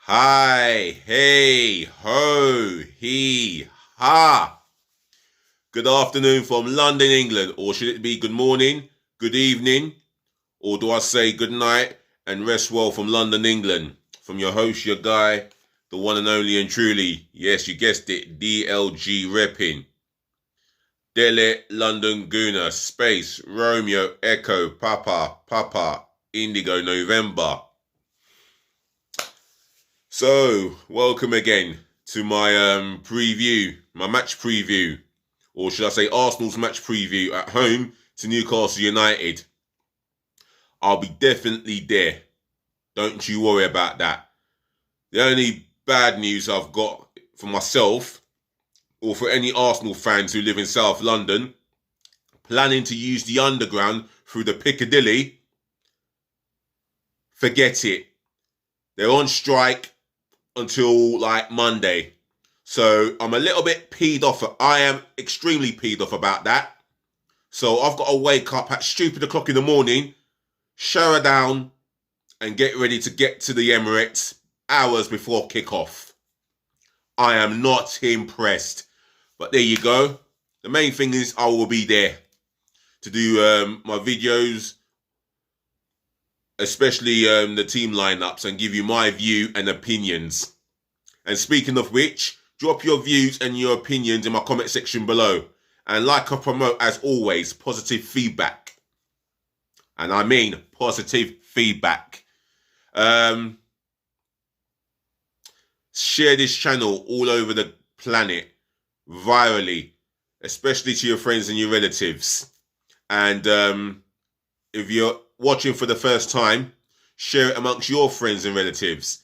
Hi, hey, ho, he, ha. Good afternoon from London, England. Or should it be good morning, good evening, or do I say good night and rest well from London, England? From your host, your guy, the one and only and truly, yes, you guessed it, DLG repping. Dele, London, Guna, Space, Romeo, Echo, Papa, Indigo, November. So, welcome again to my my match preview, or should I say Arsenal's match preview at home to Newcastle United. I'll be definitely there. Don't you worry about that. The only bad news I've got for myself, or for any Arsenal fans who live in South London, planning to use the Underground through the Piccadilly, forget it. They're on strike until like Monday. So I'm a little bit peed off. I am extremely peed off about that. So I've got to wake up at stupid o'clock in the morning, shower down, and get ready to get to the Emirates hours before kickoff. I am not impressed. But there you go. The main thing is I will be there to do my videos, especially the team lineups, and give you my view and opinions. And speaking of which, drop your views and your opinions in my comment section below. And like I promote, as always, positive feedback. And I mean positive feedback. Share this channel all over the planet, virally, especially to your friends and your relatives. And if you're watching for the first time, share it amongst your friends and relatives.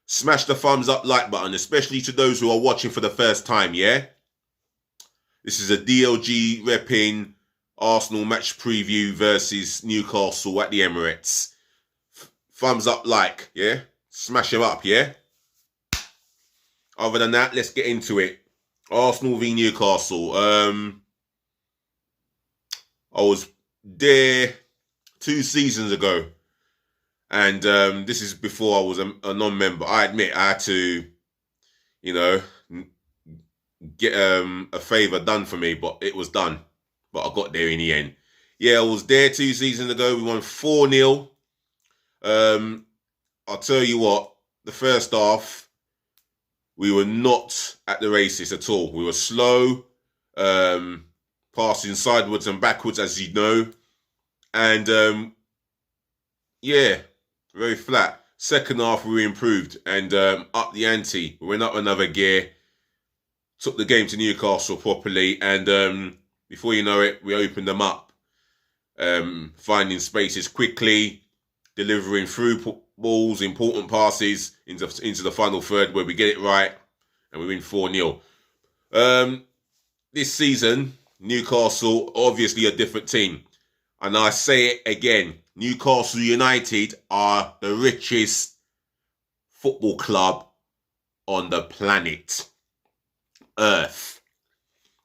Smash the thumbs up like button, especially to those who are watching for the first time, yeah? This is a DLG repping Arsenal match preview versus Newcastle at the Emirates. Thumbs up like, yeah? Smash them up, yeah? Other than that, let's get into it. Arsenal v Newcastle. I was there 2 seasons ago. And this is before I was a non-member. I admit I had to, get a favour done for me, but it was done. But I got there in the end. Yeah, I was there 2 seasons ago. We won 4-0. I'll tell you what, the first half, we were not at the races at all. We were slow, passing sideways and backwards, as you know. And, yeah, very flat. Second half, we improved and upped the ante. We went up another gear, took the game to Newcastle properly, and before you know it, we opened them up. Finding spaces quickly, delivering through balls, important passes into the final third where we get it right and we win 4-0. This season, Newcastle, obviously a different team. And I say it again, Newcastle United are the richest football club on the planet Earth.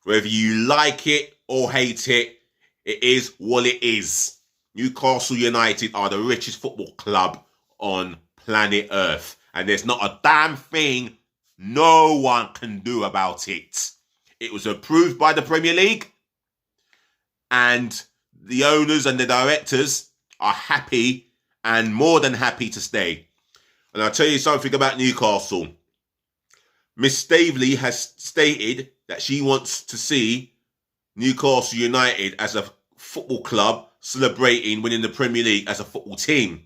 Whether you like it or hate it, it is what it is. Newcastle United are the richest football club on planet Earth. And there's not a damn thing no one can do about it. It was approved by the Premier League. And the owners and the directors are happy and more than happy to stay. And I'll tell you something about Newcastle. Miss Staveley has stated that she wants to see Newcastle United as a football club celebrating winning the Premier League as a football team.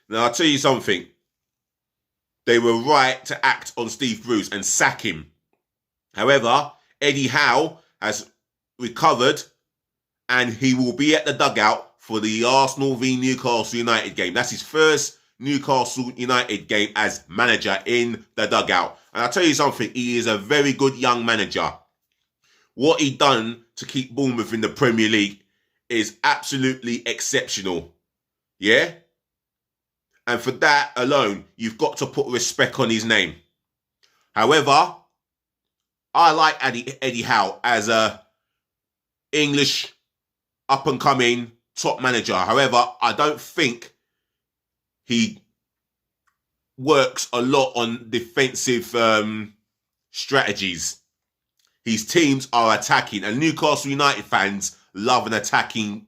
Now, I'll tell you something. They were right to act on Steve Bruce and sack him. However, Eddie Howe has recovered and he will be at the dugout for the Arsenal v Newcastle United game. That's his first Newcastle United game as manager in the dugout. And I'll tell you something, he is a very good young manager. What he done to keep Bournemouth in the Premier League is absolutely exceptional. Yeah? And for that alone, you've got to put respect on his name. However, I like Eddie Howe as a English up-and-coming top manager. However, I don't think he works a lot on defensive strategies. His teams are attacking, and Newcastle United fans love an attacking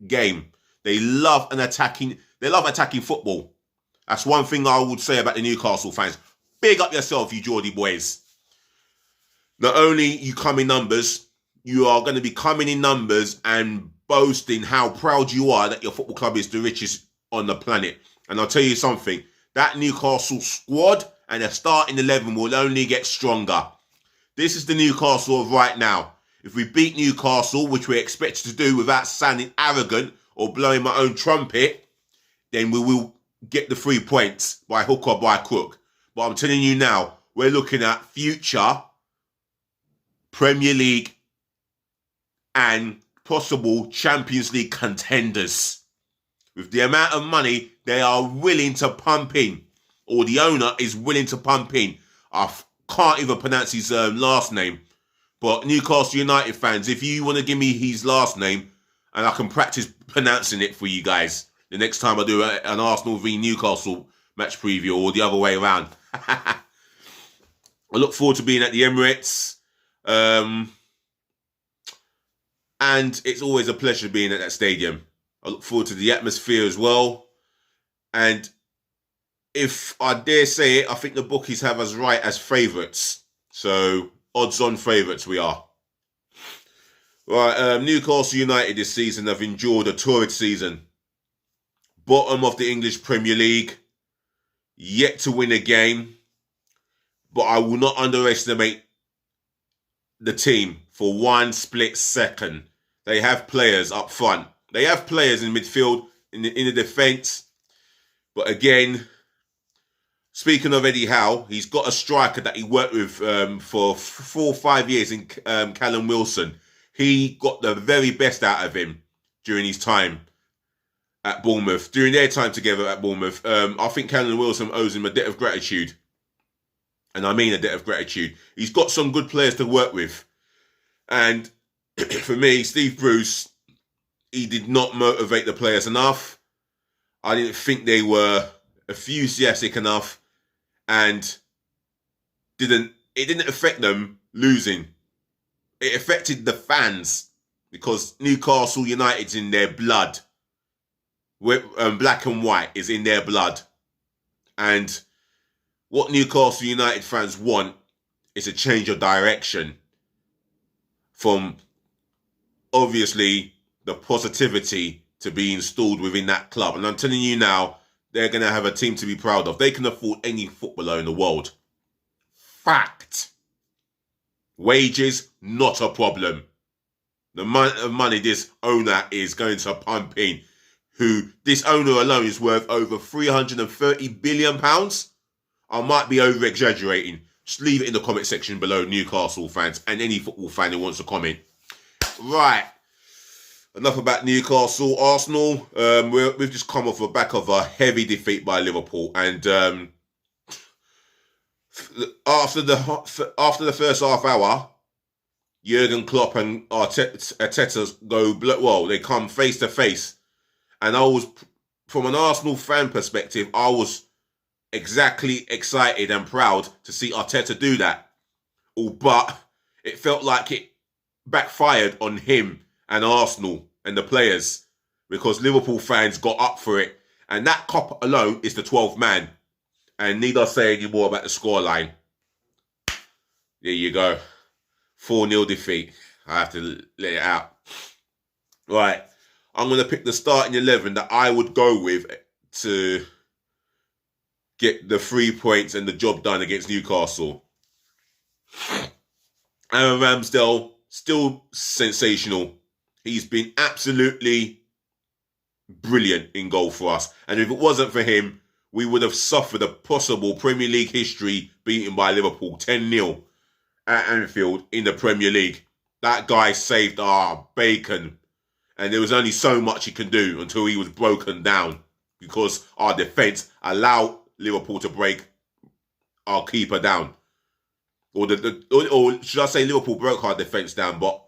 game. They love attacking football. That's one thing I would say about the Newcastle fans. Big up yourself, you Geordie boys. Not only you come in numbers, you are going to be coming in numbers and boasting how proud you are that your football club is the richest on the planet. And I'll tell you something, that Newcastle squad and their starting 11 will only get stronger. This is the Newcastle of right now. If we beat Newcastle, which we're expected to do without sounding arrogant or blowing my own trumpet, then we will get the 3 points by hook or by crook. But I'm telling you now, we're looking at future Premier League and possible Champions League contenders. With the amount of money they are willing to pump in, or the owner is willing to pump in. I can't even pronounce his last name. But Newcastle United fans, if you want to give me his last name, and I can practice pronouncing it for you guys the next time I do an Arsenal v Newcastle match preview, or the other way around. I look forward to being at the Emirates. And it's always a pleasure being at that stadium. I look forward to the atmosphere as well. And if I dare say it, I think the bookies have us right as favourites. So, odds-on favourites we are. Right, Newcastle United this season have endured a torrid season. Bottom of the English Premier League. Yet to win a game. But I will not underestimate the team for one split second. They have players up front. They have players in midfield, in the defence. But again, speaking of Eddie Howe, he's got a striker that he worked with for 4 or 5 years in Callum Wilson. He got the very best out of him during his time at Bournemouth. During their time together at Bournemouth, I think Callum Wilson owes him a debt of gratitude. And I mean a debt of gratitude. He's got some good players to work with. And for me, Steve Bruce, he did not motivate the players enough. I didn't think they were enthusiastic enough, and it didn't affect them losing. It affected the fans because Newcastle United's in their blood. Black and white is in their blood. And what Newcastle United fans want is a change of direction from, obviously, the positivity to be installed within that club. And I'm telling you now, they're going to have a team to be proud of. They can afford any footballer in the world. Fact. Wages, not a problem. The amount of money this owner is going to pump in, this owner alone is worth over £330 billion. I might be over-exaggerating. Just leave it in the comment section below, Newcastle fans, and any football fan who wants to comment. Right. Enough about Newcastle. Arsenal, we've just come off the back of a heavy defeat by Liverpool. And after the first half hour, Jurgen Klopp and Arteta they come face to face. And from an Arsenal fan perspective, I was exactly excited and proud to see Arteta do that. But it felt like it backfired on him and Arsenal and the players, because Liverpool fans got up for it. And that cop alone is the 12th man. And need I say any more about the scoreline? There you go. 4-0 defeat. I have to let it out. Right. I'm going to pick the starting 11 that I would go with to get the 3 points and the job done against Newcastle. Aaron Ramsdale, still sensational. He's been absolutely brilliant in goal for us. And if it wasn't for him, we would have suffered a possible Premier League history beaten by Liverpool 10-0 at Anfield in the Premier League. That guy saved our bacon. And there was only so much he can do until he was broken down, because our defence allowed Liverpool to break our keeper down. Or should I say Liverpool broke our defence down, but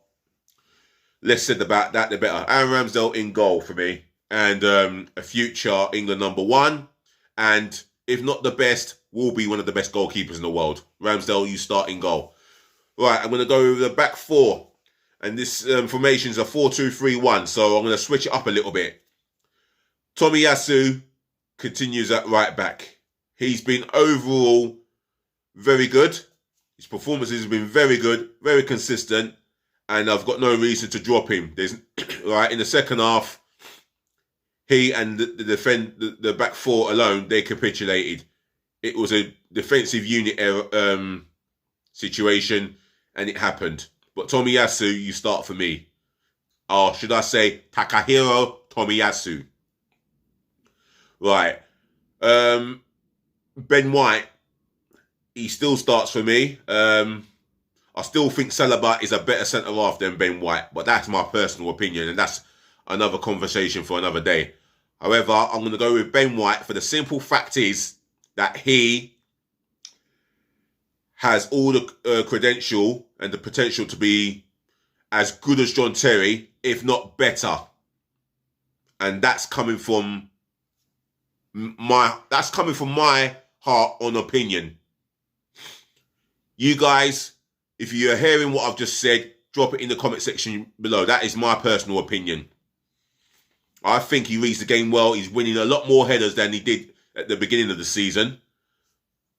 less said about that, the better. Aaron Ramsdale in goal for me. And a future England number 1. And if not the best, will be one of the best goalkeepers in the world. Ramsdale, you start in goal. Right, I'm going to go with the back four. And this formation is a 4-2-3-1. So I'm going to switch it up a little bit. Tomiyasu continues at right back. He's been overall very good. His performances have been very good, very consistent. And I've got no reason to drop him. Right, in the second half, he and the back four alone, they capitulated. It was a defensive unit situation, and it happened. But Tomiyasu, you start for me. Or should I say Takahiro Tomiyasu? Right. Ben White, he still starts for me. I still think Saliba is a better centre-half than Ben White, but that's my personal opinion, and that's another conversation for another day. However, I'm going to go with Ben White for the simple fact is that he has all the credential and the potential to be as good as John Terry, if not better. And that's coming from my heart on opinion. You guys, if you're hearing what I've just said, drop it in the comment section below. That is my personal opinion. I think he reads the game well. He's winning a lot more headers than he did at the beginning of the season.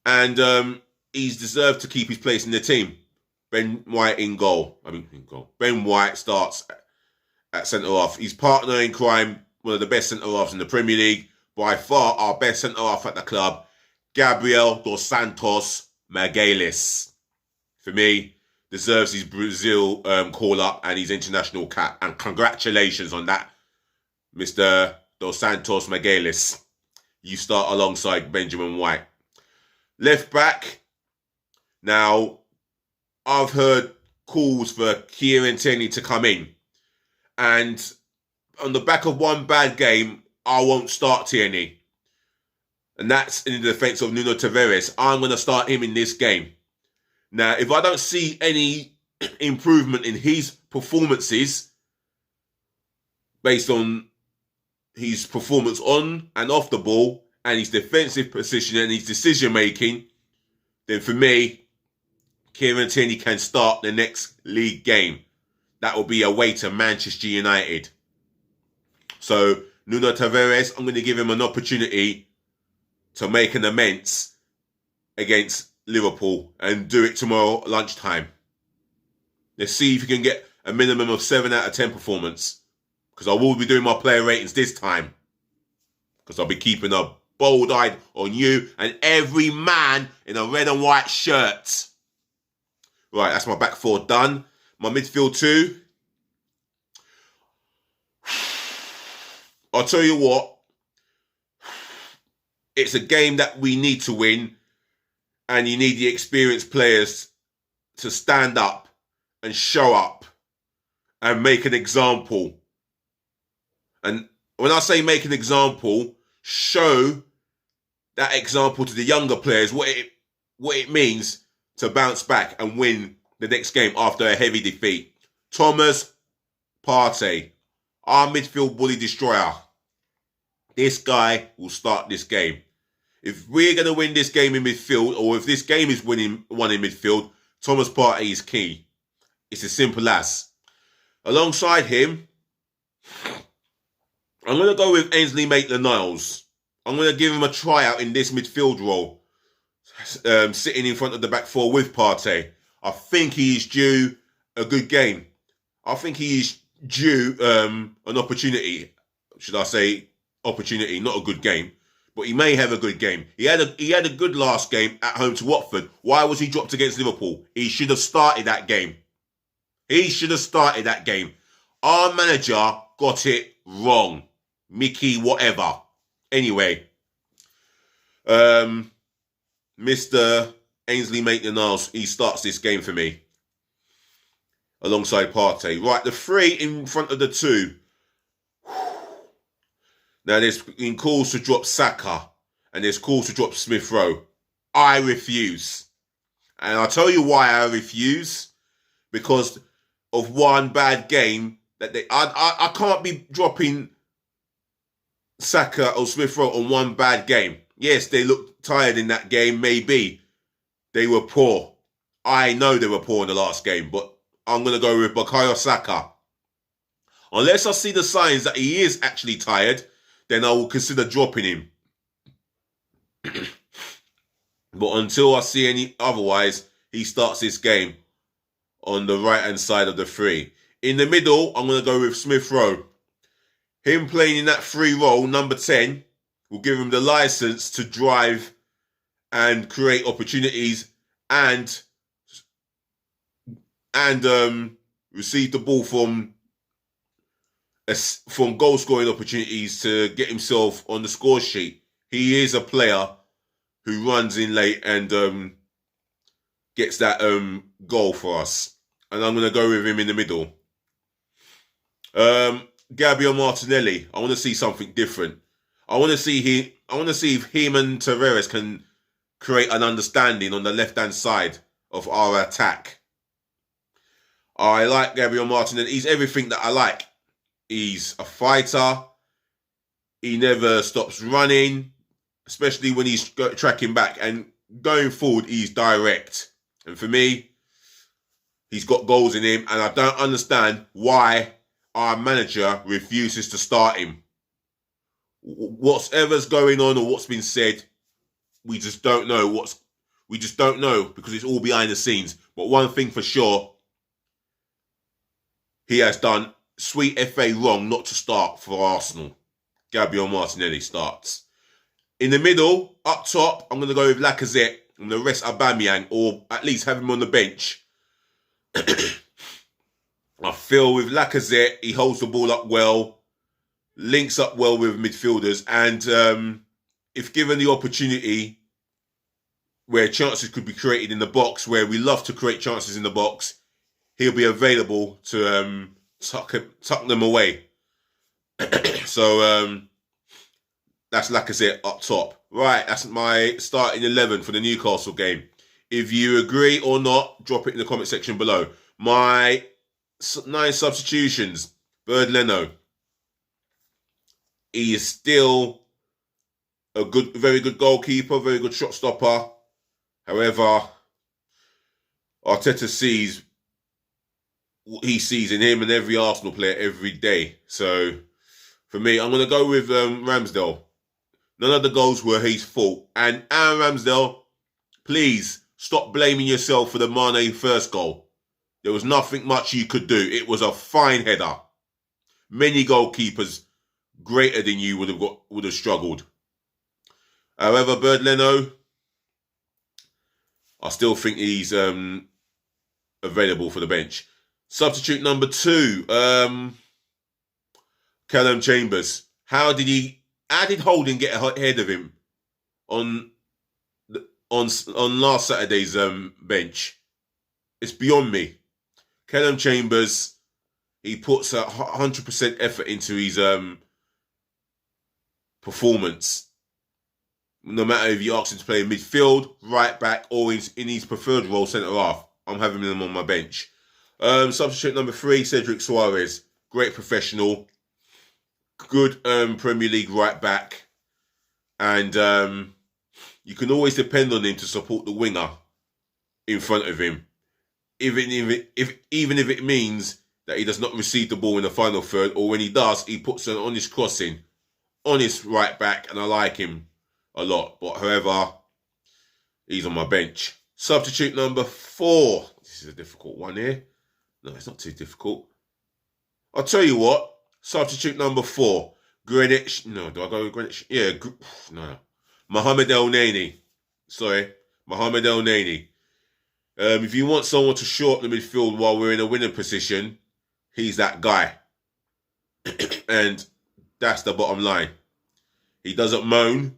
And he's deserved to keep his place in the team. Ben White in goal. Ben White starts at centre-half. He's partner in crime, one of the best centre-halves in the Premier League. By far our best centre-half at the club, Gabriel dos Santos Magalhães. For me, deserves his Brazil call-up and his international cap. And congratulations on that, Mr. Dos Santos Magalhães. You start alongside Benjamin White. Left back. Now, I've heard calls for Kieran Tierney to come in. And on the back of one bad game, I won't start Tierney. And that's in the defence of Nuno Tavares. I'm going to start him in this game. Now, if I don't see any improvement in his performances based on his performance on and off the ball and his defensive position and his decision-making, then for me, Kieran Tierney can start the next league game. That will be away to Manchester United. So, Nuno Tavares, I'm going to give him an opportunity to make an amends against Liverpool and do it tomorrow lunchtime. Let's see if you can get a minimum of 7 out of 10 performance. Because I will be doing my player ratings this time. Because I'll be keeping a bold eye on you and every man in a red and white shirt. Right, that's my back four done. My midfield two. I'll tell you what. It's a game that we need to win. And you need the experienced players to stand up and show up and make an example. And when I say make an example, show that example to the younger players what it means to bounce back and win the next game after a heavy defeat. Thomas Partey, our midfield bully destroyer. This guy will start this game. If we're going to win this game in midfield, or if this game is won in midfield, Thomas Partey is key. It's as simple as. Alongside him, I'm going to go with Ainsley Maitland-Niles. I'm going to give him a tryout in this midfield role, sitting in front of the back four with Partey. I think he's due a good game. I think he's due an opportunity. Should I say opportunity, not a good game. But he may have a good game. He had a good last game at home to Watford. Why was he dropped against Liverpool? He should have started that game. He should have started that game. Our manager got it wrong. Mickey whatever. Anyway. Mr. Ainsley Maitland-Niles, he starts this game for me. Alongside Partey. Right, the three in front of the two. Now, there's been calls to drop Saka and there's calls to drop Smith Rowe. I refuse. And I'll tell you why I refuse. Because of one bad game. I can't be dropping Saka or Smith Rowe on one bad game. Yes, they looked tired in that game, maybe. They were poor. I know they were poor in the last game, but I'm going to go with Bukayo Saka. Unless I see the signs that he is actually tired, then I will consider dropping him. But until I see any otherwise, he starts this game on the right-hand side of the three. In the middle, I'm going to go with Smith Rowe. Him playing in that free role, number 10, will give him the license to drive and create opportunities and receive the ball from goal scoring opportunities to get himself on the score sheet. He is a player who runs in late and gets that goal for us. And I'm going to go with him in the middle. Gabriel Martinelli. I want to see something different. I want to see if him and Tavares can create an understanding on the left-hand side of our attack. I like Gabriel Martinelli. He's everything that I like. He's a fighter. He never stops running, especially when he's tracking back. And going forward, he's direct. And for me, he's got goals in him. And I don't understand why our manager refuses to start him. Whatever's going on or what's been said, we just don't know. We just don't know because it's all behind the scenes. But one thing for sure, he has done sweet FA wrong not to start for Arsenal. Gabriel Martinelli starts. In the middle, up top, I'm going to go with Lacazette and the rest Aubameyang, or at least have him on the bench. I feel with Lacazette, he holds the ball up well, links up well with midfielders, and if given the opportunity where chances could be created in the box, where we love to create chances in the box, he'll be available to tuck them away. So that's Lacazette up top. Right, that's my starting 11 for the Newcastle game. If you agree or not, drop it in the comment section below. My 9 substitutions. Bernd Leno. He is still a very good goalkeeper, very good shot stopper. However, Arteta sees what he sees in him and every Arsenal player every day. So, for me, I'm going to go with Ramsdale. None of the goals were his fault. And Aaron Ramsdale, please stop blaming yourself for the Mane first goal. There was nothing much you could do. It was a fine header. Many goalkeepers greater than you would have struggled. However, Bernd Leno, I still think he's available for the bench. Substitute number 2, Callum Chambers. How did Holding get ahead of him on last Saturday's bench? It's beyond me. Callum Chambers, he puts 100% effort into his performance. No matter if you ask him to play in midfield, right back, or in his preferred role, centre half, I'm having him on my bench. Substitute number 3, Cedric Suarez. Great professional. Good Premier League right back. And you can always depend on him to support the winger in front of him. Even if it means that he does not receive the ball in the final third, or when he does, he puts an honest crossing. Honest right back, and I like him a lot. But however, he's on my bench. Substitute number 4. This is a difficult one here. No, it's not too difficult. I'll tell you what. Substitute number 4. Greenwich. No, do I go with Greenwich? Yeah. No. Mohamed El Neni. Sorry. Mohamed El Neni. If you want someone to shorten the midfield while we're in a winning position, he's that guy. And that's the bottom line. He doesn't moan.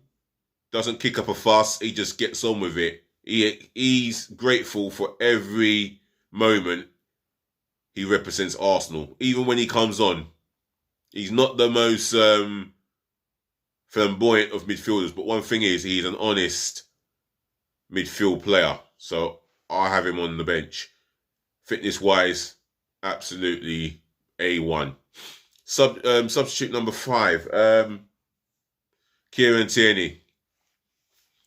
Doesn't kick up a fuss. He just gets on with it. He's grateful for every moment he represents Arsenal. Even when he comes on. He's not the most flamboyant of midfielders. But one thing is, he's an honest midfield player. So I have him on the bench. Fitness-wise, absolutely A1. Substitute number 5. Kieran Tierney.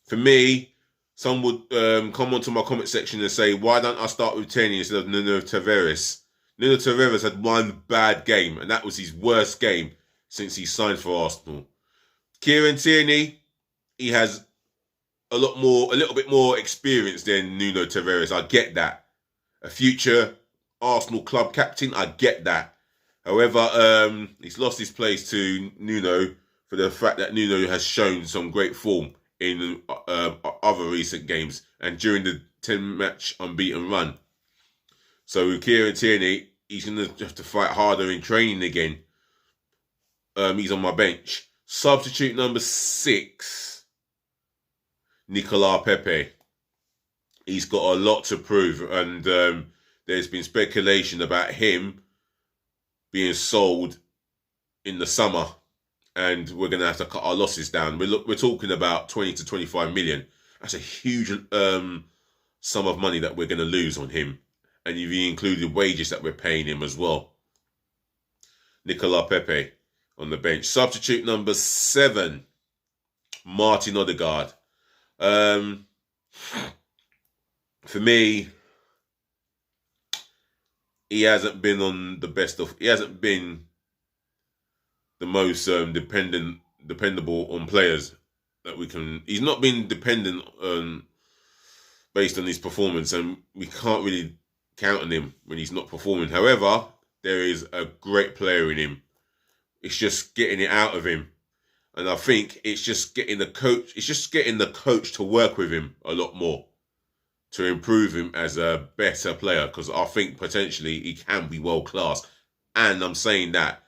For me, some would come onto my comment section and say, why don't I start with Tierney instead of Nuno Tavares? Nuno Tavares had one bad game, and that was his worst game since he signed for Arsenal. Kieran Tierney, he has a little bit more experience than Nuno Tavares. I get that. A future Arsenal club captain, I get that. However, he's lost his place to Nuno for the fact that Nuno has shown some great form in other recent games and during the 10-match unbeaten run. So with Kieran Tierney, he's going to have to fight harder in training again. He's on my bench. Substitute number 6, Nicola Pepe. He's got a lot to prove, and there's been speculation about him being sold in the summer, and we're going to have to cut our losses down. We're talking about 20 to 25 million. That's a huge sum of money that we're going to lose on him. And you've included wages that we're paying him as well. Nicola Pepe on the bench. Substitute number 7, Martin Odergaard. For me, he hasn't been on the best of. He hasn't been the most dependable on players that we can. He's not been dependent based on his performance, and we can't really count on him when he's not performing. However, there is a great player in him. It's just getting it out of him, and I think it's just getting the coach. It's just getting the coach to work with him a lot more to improve him as a better player. Because I think potentially he can be world class, and I'm saying that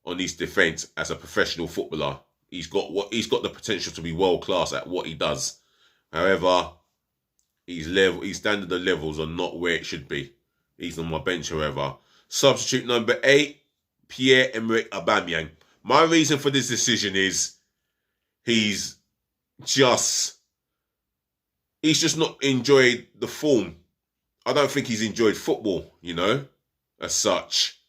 on his defence as a professional footballer, he's got the potential to be world class at what he does. However, his standard of levels are not where it should be. He's on my bench, however. Substitute number 8, Pierre-Emerick Aubameyang. My reason for this decision is he's just not enjoyed the form. I don't think he's enjoyed football, as such.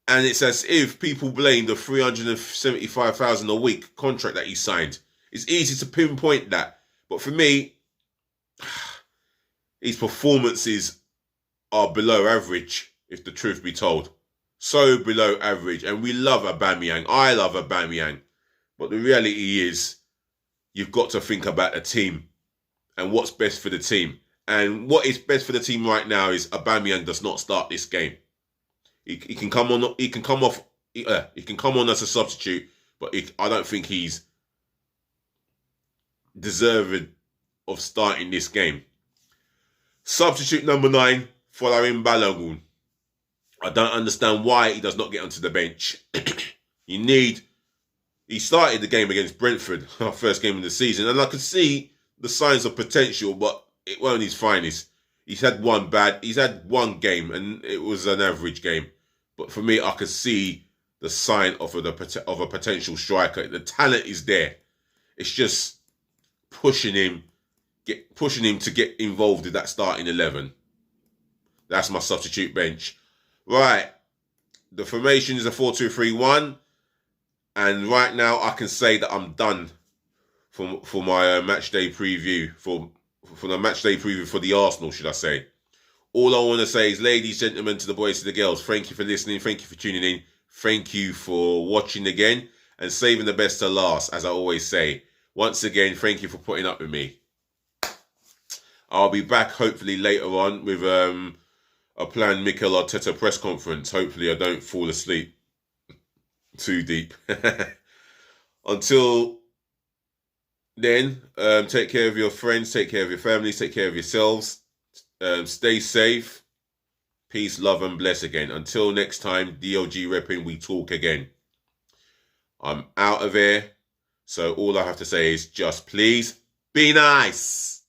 And it's as if people blame the 375,000 a week contract that he signed. It's easy to pinpoint that. But for me, his performances are below average, if the truth be told. So below average. And we love Aubameyang. I love Aubameyang. But the reality is, you've got to think about the team and what's best for the team. And what is best for the team right now is Aubameyang does not start this game. He can come on. He can come off. He can come on as a substitute, but I don't think he's deserving of starting this game. Substitute number 9, Folarin Balogun. I don't understand why he does not get onto the bench. He started the game against Brentford, our first game of the season, and I could see the signs of potential, but it wasn't his finest. He's had one game, and it was an average game. But for me, I could see the sign of a potential striker. The talent is there. It's just pushing him to get involved in that starting 11. That's my substitute bench. Right. The formation is a 4-2-3-1. And right now, I can say that I'm done for my match day preview, for the match day preview for the Arsenal, should I say. All I want to say is, ladies, gentlemen, to the boys, to the girls, thank you for listening. Thank you for tuning in. Thank you for watching again and saving the best to last, as I always say. Once again, thank you for putting up with me. I'll be back hopefully later on with a planned Mikel Arteta press conference. Hopefully I don't fall asleep too deep. Until then, take care of your friends, take care of your families, take care of yourselves. Stay safe. Peace, love, and bless again. Until next time, DLG repping, we talk again. I'm out of here. So all I have to say is just please be nice.